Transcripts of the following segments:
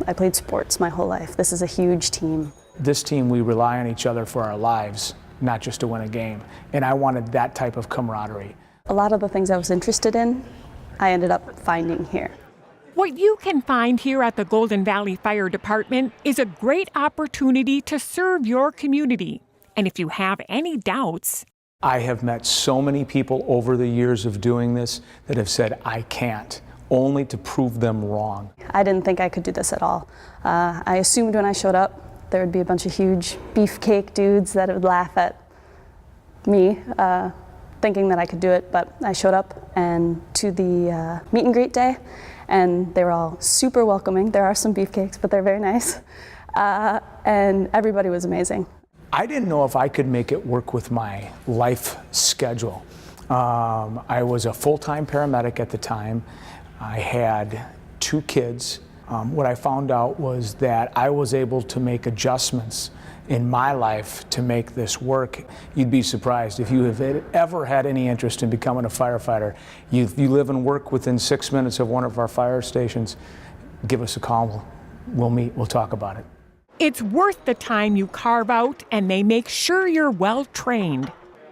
I played sports my whole life. This is a huge team. This team, we rely on each other for our lives, not just to win a game. And I wanted that type of camaraderie. A lot of the things I was interested in, I ended up finding here. What you can find here at the Golden Valley Fire Department is a great opportunity to serve your community. And if you have any doubts, I have met so many people over the years of doing this that have said, I can't, only to prove them wrong. I didn't think I could do this at all. I assumed when I showed up, there would be a bunch of huge beefcake dudes that would laugh at me, thinking that I could do it, but I showed up and to the meet and greet day, and they were all super welcoming. There are some beefcakes, but they're very nice. And everybody was amazing. I didn't know if I could make it work with my life schedule. I was a full-time paramedic at the time. I had 2 kids. What I found out was that I was able to make adjustments in my life to make this work. You'd be surprised if you have ever had any interest in becoming a firefighter. You live and work within 6 minutes of one of our fire stations, give us a call. We'll meet, we'll talk about it. it's worth the time you carve out, and they make sure you're well trained.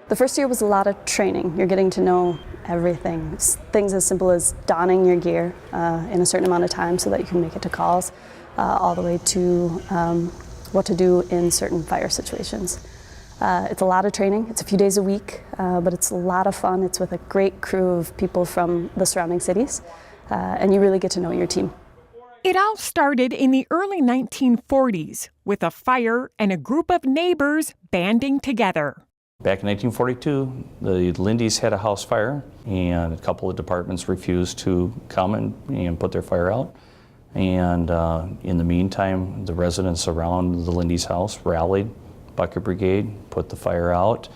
The first year was a lot of training. You're getting to know everything. Things as simple as donning your gear in a certain amount of time so that you can make it to calls, all the way to what to do in certain fire situations. It's a lot of training. It's a few days a week, but it's a lot of fun. It's with a great crew of people from the surrounding cities, and you really get to know your team. It all started in the early 1940s with a fire and a group of neighbors banding together. Back in 1942, the Lindys had a house fire, and a couple of departments refused to come and put their fire out. And in the meantime, the residents around the Lindys house rallied, Bucket Brigade, put the fire out,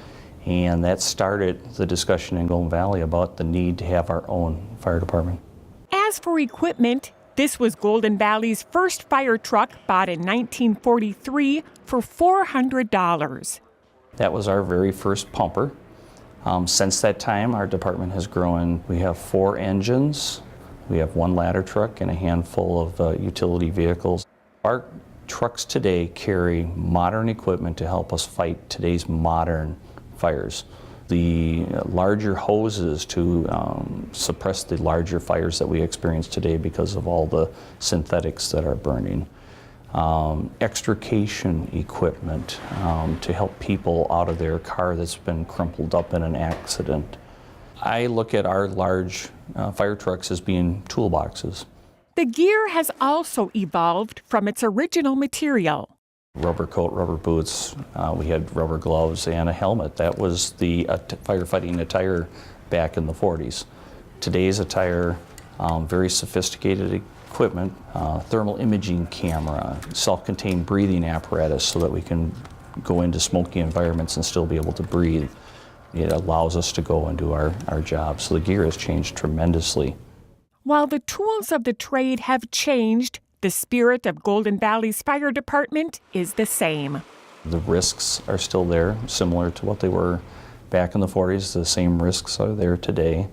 and that started the discussion in Golden Valley about the need to have our own fire department. As for equipment, this was Golden Valley's first fire truck, bought in 1943 for $400. That was our very first pumper. Since that time, our department has grown. We have 4 engines, we have 1 ladder truck, and a handful of utility vehicles. Our trucks today carry modern equipment to help us fight today's modern fires. The larger hoses to suppress the larger fires that we experience today because of all the synthetics that are burning. Extrication equipment to help people out of their car that's been crumpled up in an accident. I look at our large fire trucks as being toolboxes. The gear has also evolved from its original material. Rubber coat, rubber boots, we had rubber gloves and a helmet. That was the firefighting attire back in the 40s. Today's attire, very sophisticated equipment, thermal imaging camera, self-contained breathing apparatus so that we can go into smoky environments and still be able to breathe. It allows us to go and do our job. So the gear has changed tremendously. While the tools of the trade have changed, the spirit of Golden Valley's fire department is the same. The risks are still there, similar to what they were back in the 40s. The same risks are there today.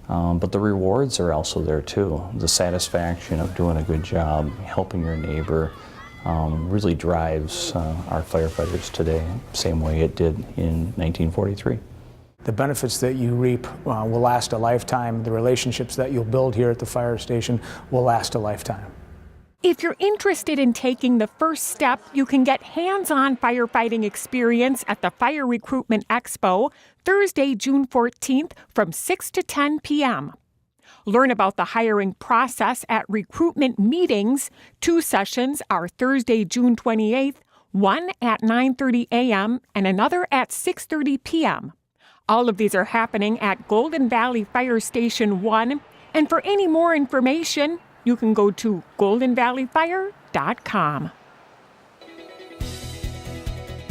But the rewards are also there too. The satisfaction of doing a good job, helping your neighbor, really drives our firefighters today, same way it did in 1943. The benefits that you reap will last a lifetime. The relationships that you'll build here at the fire station will last a lifetime. If you're interested in taking the first step, you can get hands-on firefighting experience at the Fire Recruitment Expo, Thursday, June 14th from 6 to 10 p.m. Learn about the hiring process at recruitment meetings. 2 sessions are Thursday, June 28th, one at 9:30 a.m. and another at 6:30 p.m. All of these are happening at Golden Valley Fire Station 1, and for any more information, you can go to goldenvalleyfire.com.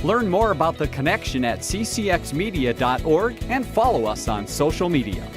Learn more about The Connection at ccxmedia.org and follow us on social media.